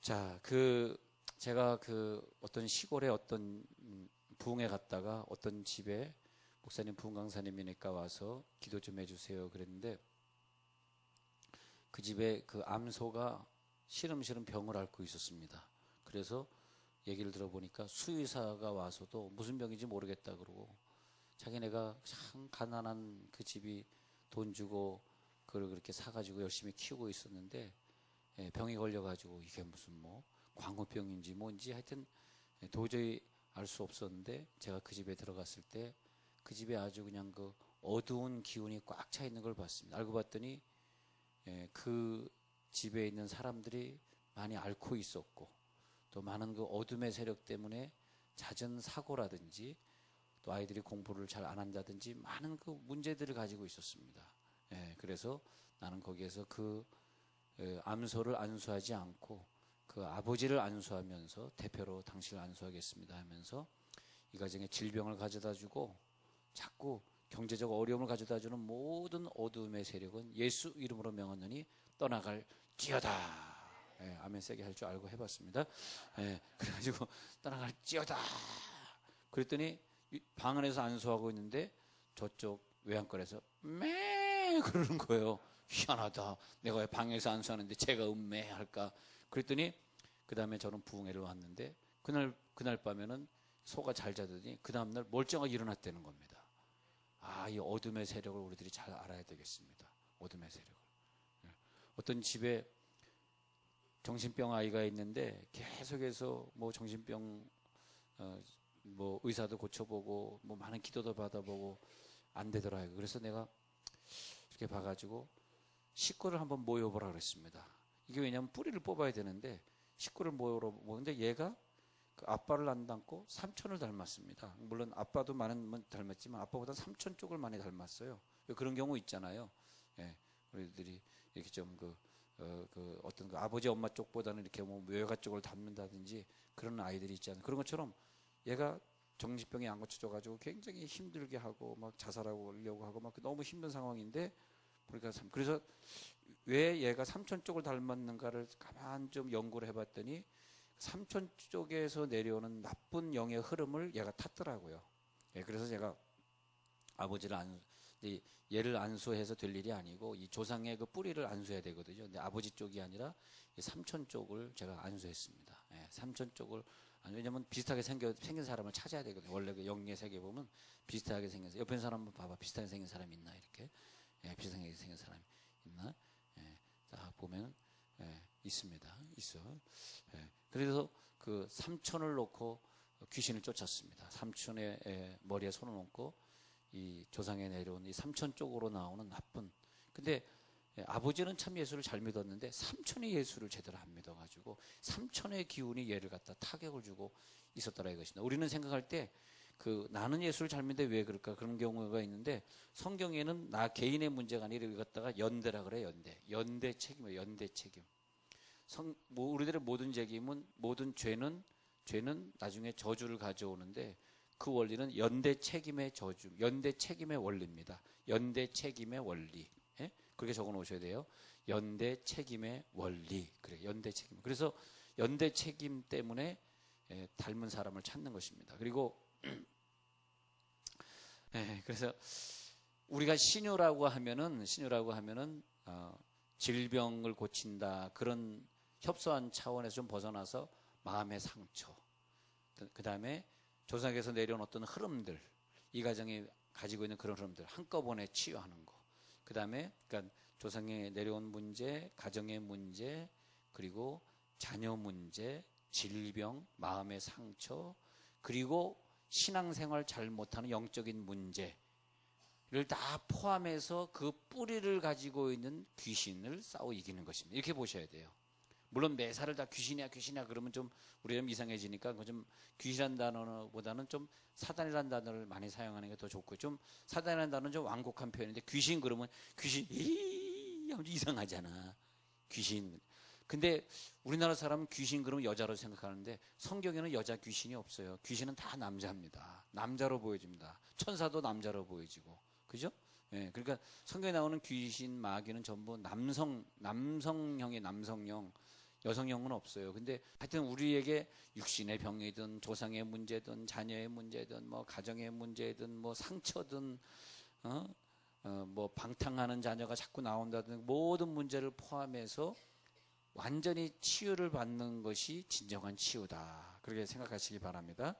자, 제가 어떤 시골에 어떤 부흥회 갔다가 어떤 집에 목사님 부흥 강사님이니까 와서 기도 좀 해주세요 그랬는데, 그 집에 그 암소가 시름시름 병을 앓고 있었습니다. 그래서 얘기를 들어보니까 수의사가 와서도 무슨 병인지 모르겠다 그러고, 자기네가 참 가난한 그 집이 돈 주고 그걸 그렇게 사가지고 열심히 키우고 있었는데, 병이 걸려가지고 이게 무슨 광우병인지 뭔지 하여튼 도저히 알 수 없었는데, 제가 그 집에 들어갔을 때 그 집에 아주 그냥 그 어두운 기운이 꽉 차 있는 걸 봤습니다. 알고 봤더니 그 집에 있는 사람들이 많이 앓고 있었고, 또 많은 그 어둠의 세력 때문에 잦은 사고라든지 또 아이들이 공부를 잘 안 한다든지 많은 그 문제들을 가지고 있었습니다. 그래서 나는 거기에서 암소를 안수하지 않고 그 아버지를 안수하면서 대표로 당신을 안수하겠습니다 하면서 이 가정에 질병을 가져다 주고 자꾸 경제적 어려움을 가져다 주는 모든 어둠의 세력은 예수 이름으로 명하노니 떠나갈지어다. 아멘 세게 할 줄 알고 해봤습니다. 그래가지고 떠나갈지어다. 그랬더니 방 안에서 안수하고 있는데 저쪽 외양간에서 매 그러는 거예요. 희한하다. 내가 왜 방에서 안수하는데 제가 음매할까? 그랬더니 그 다음에 저는 부흥회를 왔는데 그날 밤에는 소가 잘 자더니 그 다음날 멀쩡하게 일어났다는 겁니다. 이 어둠의 세력을 우리들이 잘 알아야 되겠습니다. 어둠의 세력을. 어떤 집에 정신병 아이가 있는데 계속해서 정신병 의사도 고쳐보고 많은 기도도 받아보고 안 되더라고요. 그래서 내가 이렇게 봐가지고 식구를 한번 모여보라 그랬습니다. 이게 왜냐하면 뿌리를 뽑아야 되는데 식구를 모여보는데 얘가 그 아빠를 안 닮고 삼촌을 닮았습니다. 물론 아빠도 많은 닮았지만 아빠보다 삼촌 쪽을 많이 닮았어요. 그런 경우 있잖아요. 우리들이 이렇게 좀 어떤 아버지 엄마 쪽보다는 이렇게 외가 쪽을 닮는다든지 그런 아이들이 있잖아요. 그런 것처럼 얘가 정신병이 안 고쳐져가지고 굉장히 힘들게 하고 막 자살하려고 하고 막 너무 힘든 상황인데, 그래서 왜 얘가 삼촌 쪽을 닮았는가를 가만 좀 연구를 해봤더니 삼촌 쪽에서 내려오는 나쁜 영의 흐름을 얘가 탔더라고요. 그래서 제가 얘를 안수해서 될 일이 아니고 이 조상의 그 뿌리를 안수해야 되거든요. 근데 아버지 쪽이 아니라 삼촌 쪽을 제가 안수했습니다. 삼촌 쪽을 왜냐면 비슷하게 생긴 사람을 찾아야 되거든요. 원래 그 영의 세계 보면 비슷하게 생긴 사람, 옆에 사람 한번 봐봐. 비슷하게 생긴 사람 있나 이렇게. 비슷하게 생긴 사람 있나? 딱 보면 있습니다. 있어. 그래서 그 삼촌을 놓고 귀신을 쫓았습니다. 삼촌의 머리에 손을 얹고 이 조상에 내려온 이 삼촌 쪽으로 나오는 나쁜. 근데 아버지는 참 예수를 잘 믿었는데 삼촌이 예수를 제대로 안 믿어가지고 삼촌의 기운이 얘를 갖다 타격을 주고 있었더라 이것입니다. 우리는 생각할 때 나는 예수를 잘 믿는데 왜 그럴까 그런 경우가 있는데, 성경에는 나 개인의 문제가 아니라 이걸 갖다가 연대라 그래. 연대 책임이에요. 연대 책임. 우리들의 모든 책임은, 모든 죄는 나중에 저주를 가져오는데 그 원리는 연대 책임의 저주, 연대 책임의 원리입니다. 연대 책임의 원리. 그렇게 적어 놓으셔야 돼요. 연대 책임의 원리. 그래, 연대 책임. 그래서 연대 책임 때문에 닮은 사람을 찾는 것입니다. 그리고 그래서 우리가 신유라고 하면은 질병을 고친다, 그런 협소한 차원에서 좀 벗어나서 마음의 상처, 그 다음에 조상에서 내려온 어떤 흐름들, 이 가정이 가지고 있는 그런 흐름들 한꺼번에 치유하는 거, 그 다음에 그러니까 조상에 내려온 문제, 가정의 문제, 그리고 자녀 문제, 질병, 마음의 상처, 그리고 신앙생활 잘 못하는 영적인 문제를 다 포함해서 그 뿌리를 가지고 있는 귀신을 싸워 이기는 것입니다. 이렇게 보셔야 돼요. 물론 매사를 다 귀신이야 그러면 좀 우리가 이상해지니까 좀 귀신이라는 단어보다는 좀 사단이라는 단어를 많이 사용하는 게 더 좋고요. 좀 사단이라는 단어는 좀 완곡한 표현인데, 귀신 그러면 귀신 이상하잖아. 귀신. 근데 우리나라 사람은 귀신 그러면 여자로 생각하는데 성경에는 여자 귀신이 없어요. 귀신은 다 남자입니다. 남자로 보여집니다. 천사도 남자로 보여지고. 그죠? 그러니까 성경에 나오는 귀신, 마귀는 전부 남성형의 남성형, 여성형은 없어요. 근데 하여튼 우리에게 육신의 병이든 조상의 문제든 자녀의 문제든 뭐 가정의 문제든 뭐 상처든 뭐 방탕하는 자녀가 자꾸 나온다든 모든 문제를 포함해서 완전히 치유를 받는 것이 진정한 치유다. 그렇게 생각하시기 바랍니다.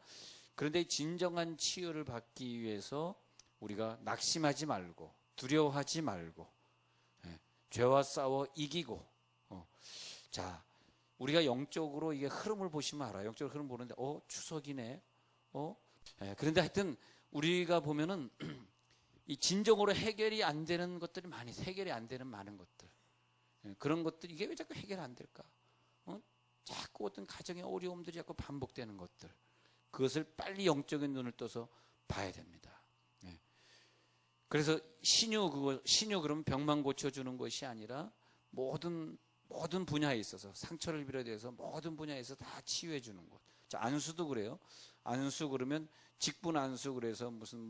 그런데 진정한 치유를 받기 위해서 우리가 낙심하지 말고 두려워하지 말고 죄와 싸워 이기고 자, 우리가 영적으로 이게 흐름을 보시면 알아요. 영적으로 흐름 보는데 추석이네. 그런데 하여튼 우리가 보면은 이 진정으로 해결이 안 되는 것들이 많이 해결이 안 되는 많은 것들. 그런 것들 이게 왜 자꾸 해결 안 될까? 자꾸 어떤 가정의 어려움들이 자꾸 반복되는 것들. 그것을 빨리 영적인 눈을 떠서 봐야 됩니다. 그래서 신유 그러면 병만 고쳐주는 것이 아니라 모든 분야에 있어서 상처를 비롯해서 모든 분야에서 다 치유해 주는 것. 자, 안수도 그래요. 안수 그러면 직분 안수 그래서 무슨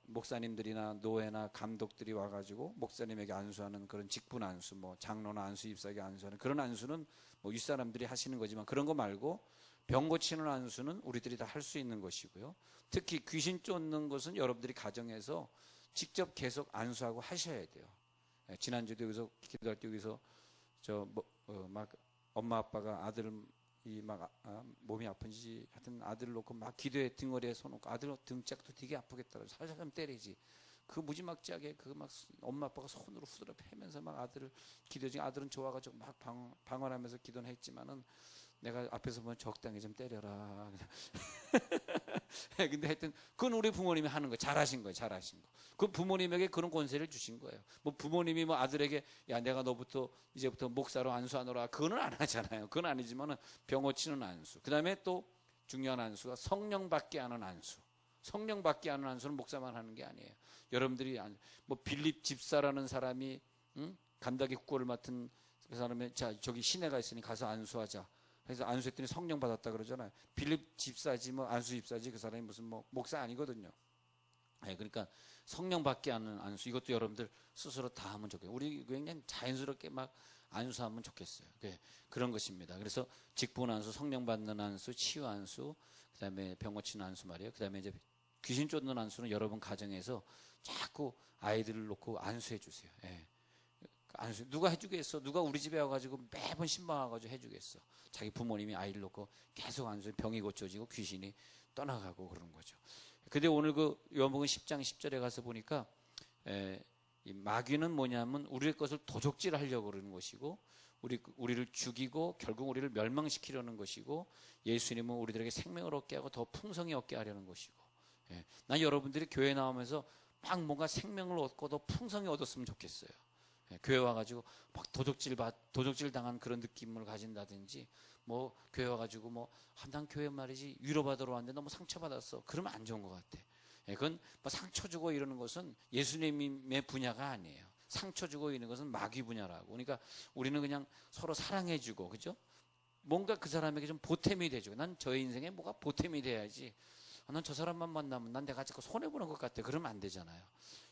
목사님들이나 노회나 감독들이 와가지고 목사님에게 안수하는 그런 직분 안수, 뭐 장로나 안수 입사에게 안수하는 그런 안수는 뭐 윗사람들이 하시는 거지만 그런 거 말고 병 고치는 안수는 우리들이 다 할 수 있는 것이고요. 특히 귀신 쫓는 것은 여러분들이 가정에서 직접 계속 안수하고 하셔야 돼요. 지난주도 여기서 기도할 때 여기서 막 엄마 아빠가 아들 몸이 아픈지 하여튼 아들을 놓고 막 기도에 등어리에 손 놓고 아들 등짝도 되게 아프겠더라고 살살 좀 때리지. 그 무지막지하게 막 엄마 아빠가 손으로 후드려 패면서 막 아들을 기도 중에 아들은 좋아가지고 막 방언하면서 기도는 했지만은 내가 앞에서 보면 적당히 좀 때려라. 근데 하여튼 그건 우리 부모님이 하는 거 잘하신 거예요. 잘하신 거. 그 부모님에게 그런 권세를 주신 거예요. 뭐 부모님이 뭐 아들에게 야 내가 너부터 이제부터 목사로 안수하노라 그거는 안 하잖아요. 그건 아니지만은 병 고치는 안수. 그다음에 또 중요한 안수가 성령 받게 하는 안수. 성령 받게 하는 안수는 목사만 하는 게 아니에요. 여러분들이 뭐 빌립 집사라는 사람이 간다기 국고를 맡은 그 사람이 자 저기 시내가 있으니 가서 안수하자. 그래서 안수했더니 성령 받았다 그러잖아요. 빌립 집사지 뭐 안수 집사지 그 사람이 무슨 뭐 목사 아니거든요. 그러니까 성령 받게 하는 안수 이것도 여러분들 스스로 다 하면 좋겠어요. 우리 그냥 자연스럽게 막 안수하면 좋겠어요. 그런 것입니다. 그래서 직분 안수, 성령 받는 안수, 치유 안수, 그다음에 병 고치는 안수 말이에요. 그다음에 이제 귀신 쫓는 안수는 여러분 가정에서 자꾸 아이들을 놓고 안수해 주세요. 안수 누가 해주겠어? 누가 우리 집에 와가지고 매번 신방 와가지고 해주겠어? 자기 부모님이 아이를 놓고 계속 안수해 병이 고쳐지고 귀신이 떠나가고 그러는 거죠. 근데 오늘 그 요한복음 10장 10절에 가서 보니까 이 마귀는 뭐냐면 우리의 것을 도적질하려고 그러는 것이고 우리를 죽이고 결국 우리를 멸망시키려는 것이고 예수님은 우리들에게 생명을 얻게 하고 더 풍성히 얻게 하려는 것이고 난 여러분들이 교회 나오면서 막 뭔가 생명을 얻고 더 풍성히 얻었으면 좋겠어요. 교회 와가지고 막 도적질 당한 그런 느낌을 가진다든지 뭐 교회 와가지고 난 교회 말이지 위로받으러 왔는데 너무 상처받았어 그러면 안 좋은 것 같아. 그건 뭐 상처 주고 이러는 것은 예수님의 분야가 아니에요. 상처 주고 이러는 것은 마귀 분야라고. 그러니까 우리는 그냥 서로 사랑해주고 그죠? 뭔가 그 사람에게 좀 보탬이 되죠. 난 저의 인생에 뭐가 보탬이 돼야지. 난 저 사람만 만나면 난 내가 자꾸 손해보는 것 같아. 그러면 안 되잖아요.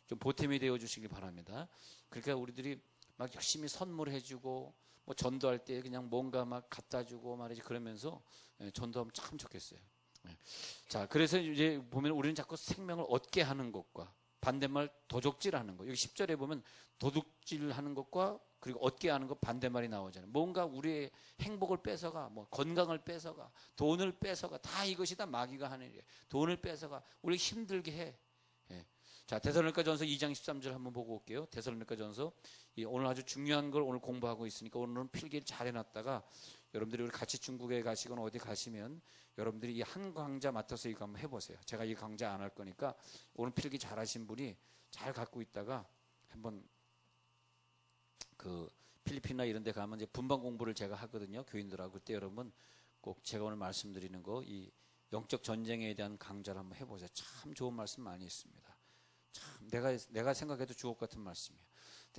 좀 보탬이 되어 주시길 바랍니다. 그러니까 우리들이 막 열심히 선물해주고 뭐 전도할 때 그냥 뭔가 막 갖다주고 말이지 그러면서 전도하면 참 좋겠어요. 자, 그래서 이제 보면 우리는 자꾸 생명을 얻게 하는 것과 반대말 도적질하는 것. 여기 10절에 보면 도둑질하는 것과 그리고 얻게 하는 것 반대말이 나오잖아요. 뭔가 우리의 행복을 뺏어가, 뭐 건강을 뺏어가, 돈을 뺏어가, 다 이것이 다 마귀가 하는 일이에요. 돈을 뺏어가, 우리 힘들게 해. 자, 데살로니가전서 2장 13절 한번 보고 올게요. 데살로니가전서 오늘 아주 중요한 걸 오늘 공부하고 있으니까 오늘은 필기를 잘 해놨다가 여러분들이 우리 같이 중국에 가시거나 어디 가시면 여러분들이 이 한 강좌 맡아서 이거 한번 해보세요. 제가 이 강좌 안 할 거니까 오늘 필기 잘 하신 분이 잘 갖고 있다가 한번 그 필리핀이나 이런 데 가면 이제 분방 공부를 제가 하거든요. 교인들하고. 그때 여러분 꼭 제가 오늘 말씀드리는 거 이 영적 전쟁에 대한 강좌를 한번 해보세요. 참 좋은 말씀 많이 있습니다. 참 내가 생각해도 주옥 같은 말씀이에요.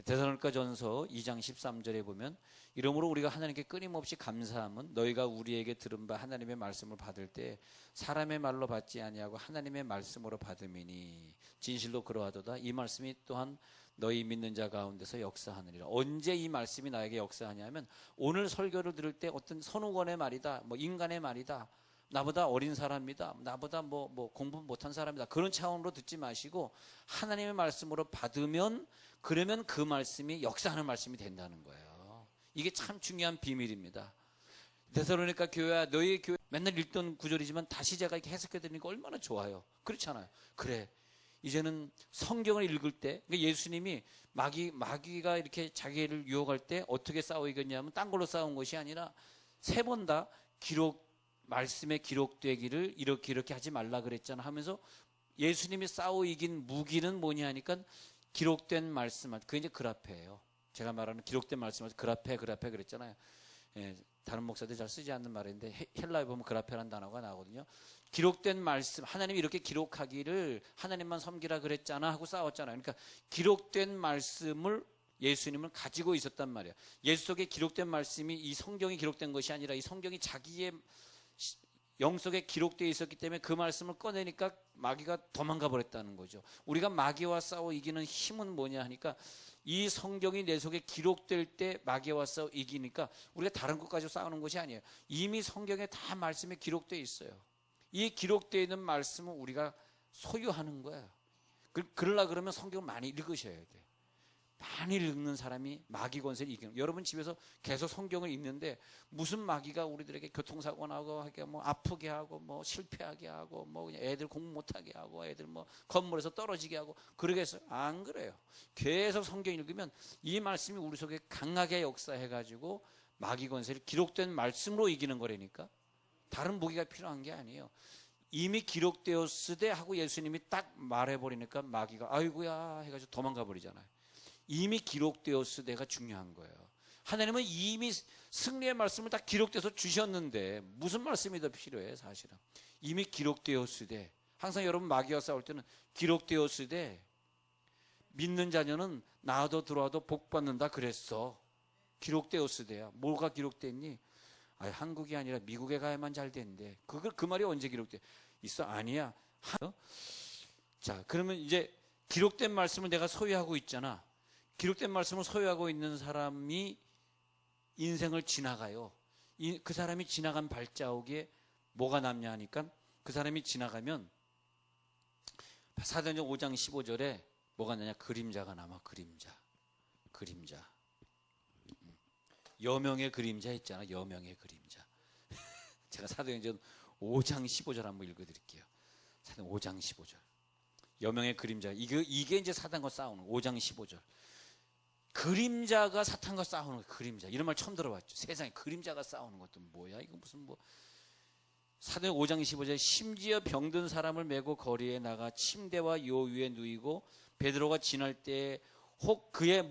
데살로니가전서 2장 13절에 보면 이러므로 우리가 하나님께 끊임없이 감사함은 너희가 우리에게 들은 바 하나님의 말씀을 받을 때 사람의 말로 받지 아니하고 하나님의 말씀으로 받음이니 진실로 그러하도다. 이 말씀이 또한 너희 믿는 자 가운데서 역사하느니라. 언제 이 말씀이 나에게 역사하냐면 오늘 설교를 들을 때 어떤 선우건의 말이다, 뭐 인간의 말이다, 나보다 어린 사람이다, 나보다 뭐 공부 못한 사람이다, 그런 차원으로 듣지 마시고 하나님의 말씀으로 받으면, 그러면 그 말씀이 역사하는 말씀이 된다는 거예요. 이게 참 중요한 비밀입니다. 데살로니가 교회야, 너희 교회 맨날 읽던 구절이지만 다시 제가 이렇게 해석해 드리니까 얼마나 좋아요. 그렇잖아요. 그래, 이제는 성경을 읽을 때, 그러니까 예수님이 마귀가 이렇게 자기를 유혹할 때 어떻게 싸워 이겼냐면 딴 걸로 싸운 것이 아니라 세 번 다 말씀에 기록되기를 이렇게 하지 말라 그랬잖아 하면서 예수님이 싸워 이긴 무기는 뭐냐 하니까 기록된 말씀, 그게 이제 그라페예요. 제가 말하는 기록된 말씀을 그라페 그랬잖아요. 예, 다른 목사들이 잘 쓰지 않는 말인데 헬라에 보면 그라페라는 단어가 나오거든요. 기록된 말씀, 하나님이 이렇게 기록하기를 하나님만 섬기라 그랬잖아 하고 싸웠잖아요. 그러니까 기록된 말씀을 예수님은 가지고 있었단 말이에요. 예수 속에 기록된 말씀이 이 성경이 기록된 것이 아니라 이 성경이 자기의 영 속에 기록되어 있었기 때문에 그 말씀을 꺼내니까 마귀가 도망가 버렸다는 거죠. 우리가 마귀와 싸워 이기는 힘은 뭐냐 하니까 이 성경이 내 속에 기록될 때 마귀와 싸워 이기니까 우리가 다른 것 가지고 싸우는 것이 아니에요. 이미 성경에 다 말씀이 기록되어 있어요. 이 기록되어 있는 말씀은 우리가 소유하는 거예요. 그러려고 그러면 성경을 많이 읽으셔야 돼요. 많이 읽는 사람이 마귀 권세를 이기는. 여러분 집에서 계속 성경을 읽는데 무슨 마귀가 우리들에게 교통사고 나고 하게 뭐 아프게 하고 뭐 실패하게 하고 뭐 그냥 애들 공부 못하게 하고 애들 뭐 건물에서 떨어지게 하고 그러겠어요? 안 그래요. 계속 성경 읽으면 이 말씀이 우리 속에 강하게 역사해가지고 마귀 권세를 기록된 말씀으로 이기는 거라니까. 다른 무기가 필요한 게 아니에요. 이미 기록되었으되 하고 예수님이 딱 말해버리니까 마귀가 아이고야 해가지고 도망가 버리잖아요. 이미 기록되었으되가 중요한 거예요. 하나님은 이미 승리의 말씀을 다 기록돼서 주셨는데 무슨 말씀이 더 필요해? 사실은 이미 기록되었으되. 항상 여러분 마귀와 싸울 때는 기록되었으되 믿는 자녀는 나와도 들어와도 복 받는다 그랬어. 기록되었으되야. 뭐가 기록됐니? 한국이 아니라 미국에 가야만 잘 되는데 그 말이 언제 기록돼? 있어? 아니야. 자, 그러면 이제 기록된 말씀을 내가 소유하고 있잖아. 기록된 말씀을 소유하고 있는 사람이 인생을 지나가요. 그 사람이 지나간 발자국에 뭐가 남냐 하니까 그 사람이 지나가면 사도행전 5장 15절에 뭐가 나냐? 그림자가 남아. 그림자. 여명의 그림자 있잖아. 여명의 그림자. 제가 사도행전 5장 15절 한번 읽어드릴게요. 사도행전 5장 15절. 여명의 그림자. 이게 이제 사탄과 싸우는 5장 15절. 그림자가 사탄과 싸우는 거예요. 그림자. 이런 말 처음 들어봤죠. 세상에 그림자가 싸우는 것도 뭐야? 이거 무슨 사도행 5장 15절에 심지어 병든 사람을 메고 거리에 나가 침대와 요 위에 누이고 베드로가 지날 때 혹 그의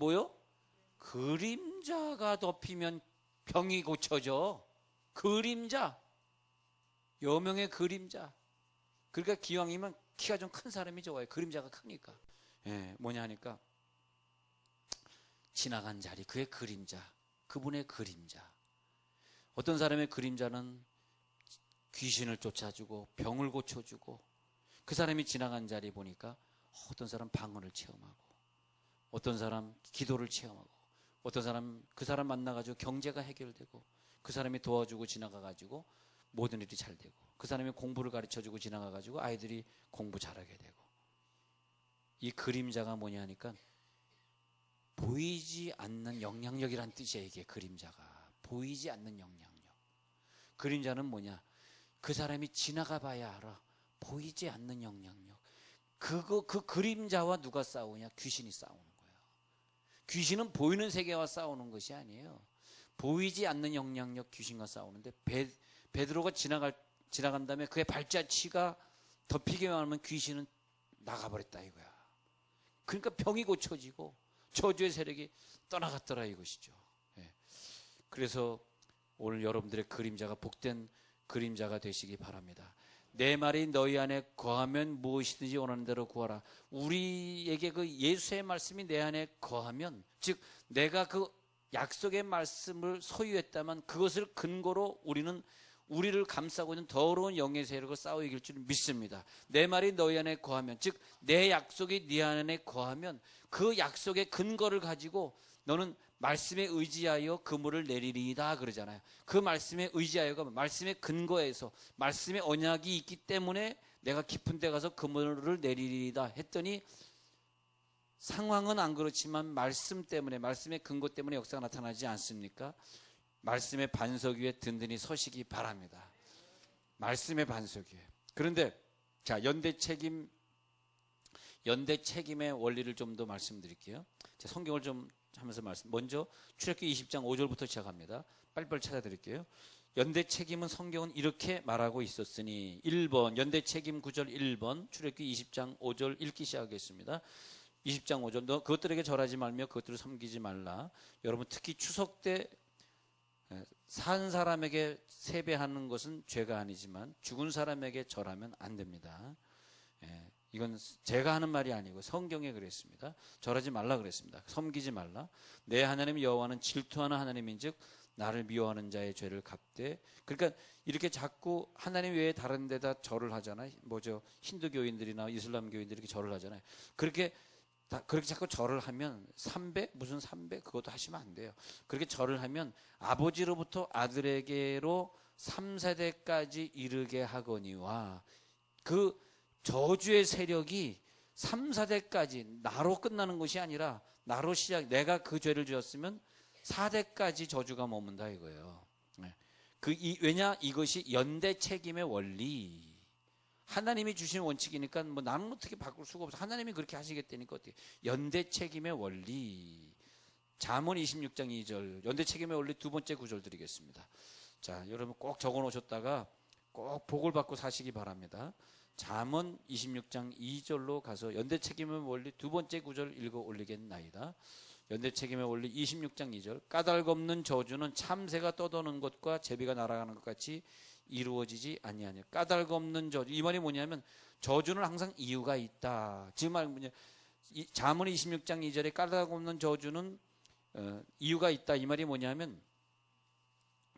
그림자가 덮이면 병이 고쳐져. 그림자. 여명의 그림자. 그러니까 기왕이면 키가 좀 큰 사람이 좋아요. 그림자가 크니까. 예, 뭐냐 하니까 지나간 자리, 그의 그림자, 그분의 그림자. 어떤 사람의 그림자는 귀신을 쫓아주고 병을 고쳐주고, 그 사람이 지나간 자리 보니까 어떤 사람 방언을 체험하고, 어떤 사람 기도를 체험하고, 어떤 사람 그 사람 만나가지고 경제가 해결되고, 그 사람이 도와주고 지나가가지고 모든 일이 잘 되고, 그 사람이 공부를 가르쳐주고 지나가가지고 아이들이 공부 잘하게 되고. 이 그림자가 뭐냐 하니까 보이지 않는 영향력이란 뜻이에요. 이게 그림자가 보이지 않는 영향력. 그림자는 뭐냐? 그 사람이 지나가 봐야 알아. 보이지 않는 영향력. 그 그림자와 누가 싸우냐? 귀신이 싸우는 거예요. 귀신은 보이는 세계와 싸우는 것이 아니에요. 보이지 않는 영향력 귀신과 싸우는데, 베드로가 지나간 다음에 그의 발자취가 덮이기만 하면 귀신은 나가버렸다 이거야. 그러니까 병이 고쳐지고 저주의 세력이 떠나갔더라 이것이죠. 예. 그래서 오늘 여러분들의 그림자가 복된 그림자가 되시기 바랍니다. 내 말이 너희 안에 거하면 무엇이든지 원하는 대로 구하라. 우리에게 그 예수의 말씀이 내 안에 거하면, 즉 내가 그 약속의 말씀을 소유했다면 그것을 근거로 우리를 감싸고 있는 더러운 영의 세력을 싸워 이길 줄 믿습니다. 내 말이 너희 안에 거하면, 즉 내 약속이 네 안에 거하면 그 약속의 근거를 가지고 너는 말씀에 의지하여 그물을 내리리이다 그러잖아요. 그 말씀에 의지하여가 말씀의 근거에서 말씀의 언약이 있기 때문에 내가 깊은 데 가서 그물을 내리리이다 했더니, 상황은 안 그렇지만 말씀 때문에, 말씀의 근거 때문에 역사가 나타나지 않습니까? 말씀의 반석 위에 든든히 서시기 바랍니다. 말씀의 반석 위에. 그런데 자, 연대 책임의 원리를 좀 더 말씀드릴게요. 제 성경을 좀 하면서 먼저 출애굽기 20장 5절부터 시작합니다. 빨리빨리 찾아드릴게요. 연대 책임은 성경은 이렇게 말하고 있었으니, 1번 연대 책임 9절 1번 출애굽기 20장 5절 읽기 시작하겠습니다. 20장 5절, 너 그것들에게 절하지 말며 그것들을 섬기지 말라. 여러분 특히 추석 때 산 사람에게 세배하는 것은 죄가 아니지만 죽은 사람에게 절하면 안 됩니다. 이건 제가 하는 말이 아니고 성경에 그랬습니다. 절하지 말라 그랬습니다. 섬기지 말라. 내 하나님 여호와는 질투하는 하나님인즉 나를 미워하는 자의 죄를 갚되. 그러니까 이렇게 자꾸 하나님 외에 다른 데다 절을 하잖아요. 뭐죠? 힌두교인들이나 이슬람교인들이 이렇게 절을 하잖아요. 그렇게 자꾸 절을 하면 300 무슨 300 그것도 하시면 안 돼요. 그렇게 절을 하면 아버지로부터 아들에게로 3세대까지 이르게 하거니와, 그 저주의 세력이 3, 4대까지 나로 끝나는 것이 아니라 나로 내가 그 죄를 지었으면 4대까지 저주가 머문다 이거예요. 왜냐? 이것이 연대 책임의 원리. 하나님이 주신 원칙이니까 뭐 나는 어떻게 바꿀 수가 없어. 하나님이 그렇게 하시겠다니까 어떻게. 연대 책임의 원리. 잠언 26장 2절. 연대 책임의 원리 두 번째 구절 드리겠습니다. 자, 여러분 꼭 적어 놓으셨다가 꼭 복을 받고 사시기 바랍니다. 잠언 26장 2절로 가서 연대 책임의 원리 두 번째 구절 읽어 올리겠나이다. 연대 책임의 원리 26장 2절. 까닭없는 저주는 참새가 떠도는 것과 제비가 날아가는 것 같이 이루어지지 아니하냐. 까닭없는 저주. 이 말이 뭐냐면 저주는 항상 이유가 있다. 지금 말 뭐냐? 잠언 26장 2절에 까닭없는 저주는 이유가 있다. 이 말이 뭐냐면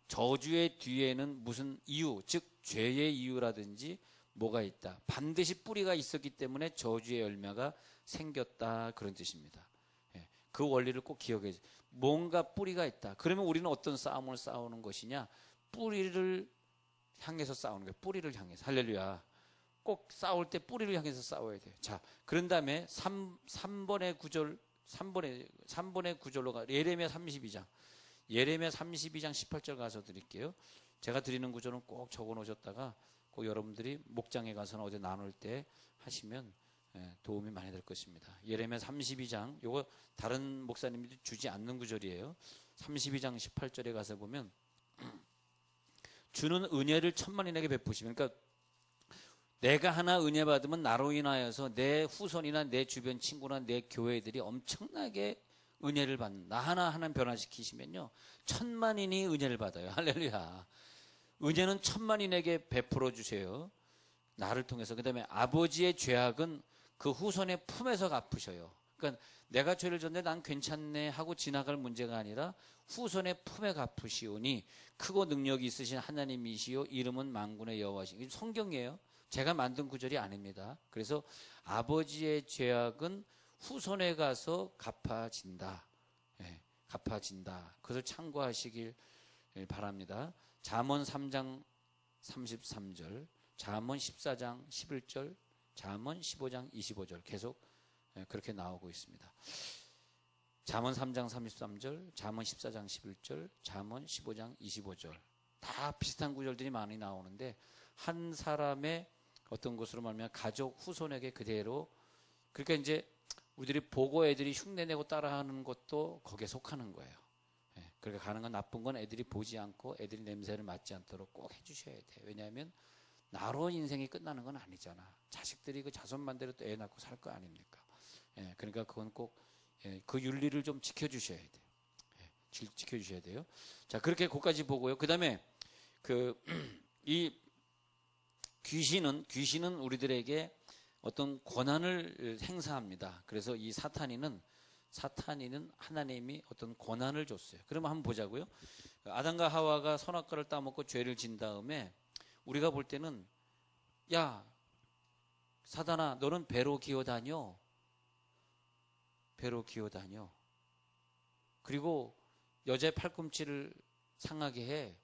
저주의 뒤에는 무슨 이유, 즉 죄의 이유라든지 뭐가 있다. 반드시 뿌리가 있었기 때문에 저주의 열매가 생겼다. 그런 뜻입니다. 그 원리를 꼭 기억해 주세요. 뭔가 뿌리가 있다. 그러면 우리는 어떤 싸움을 싸우는 것이냐? 뿌리를 향해서 싸우는 거예요. 뿌리를 향해서. 할렐루야. 꼭 싸울 때 뿌리를 향해서 싸워야 돼요. 자, 그런 다음에 3번의 구절로 예레미야 32장. 예레미야 32장 18절 가서 드릴게요. 제가 드리는 구절은 꼭 적어 놓으셨다가 꼭 여러분들이 목장에 가서는 어디 나눌 때 하시면 도움이 많이 될 것입니다. 예레미야 32장, 요거 다른 목사님들이 주지 않는 구절이에요. 32장 18절에 가서 보면 주는 은혜를 천만인에게 베푸시면, 그러니까 내가 하나 은혜 받으면 나로 인하여서 내 후손이나 내 주변 친구나 내 교회들이 엄청나게 은혜를 받는, 나 하나하나 변화시키시면요 천만인이 은혜를 받아요. 할렐루야. 은혜는 천만인에게 베풀어 주세요. 나를 통해서. 그 다음에 아버지의 죄악은 그 후손의 품에서 갚으셔요. 그러니까 내가 죄를 졌는데 난 괜찮네 하고 지나갈 문제가 아니라 후손의 품에 갚으시오니 크고 능력이 있으신 하나님이시요 이름은 만군의 여호와시니. 성경이에요. 제가 만든 구절이 아닙니다. 그래서 아버지의 죄악은 후손에 가서 갚아진다. 갚아진다. 그것을 참고하시길 바랍니다. 잠언 3장 33절, 잠언 14장 11절, 잠언 15장 25절 계속 그렇게 나오고 있습니다. 잠언 3장 33절, 잠언 14장 11절, 잠언 15장 25절 다 비슷한 구절들이 많이 나오는데 한 사람의 어떤 것으로 말하면 가족 후손에게 그대로, 그러니까 이제 우리들이 보고 애들이 흉내내고 따라하는 것도 거기에 속하는 거예요. 그러니까 가능한 나쁜 건 애들이 보지 않고 애들이 냄새를 맡지 않도록 꼭 해주셔야 돼요. 왜냐하면 나로 인생이 끝나는 건 아니잖아. 자식들이 그 자손만대로 또 애 낳고 살 거 아닙니까? 그러니까 그건 꼭 그 윤리를 좀 지켜주셔야 돼요. 지켜주셔야 돼요. 자, 그렇게 그까지 보고요. 그 다음에 이 귀신은 우리들에게 어떤 권한을 행사합니다. 그래서 이 사탄이는 하나님이 어떤 권한을 줬어요. 그러면 한번 보자고요. 아담과 하와가 선악과를 따먹고 죄를 진 다음에 우리가 볼 때는 야, 사단아, 너는 배로 기어다녀. 배로 기어다녀. 그리고 여자의 팔꿈치를 상하게 해.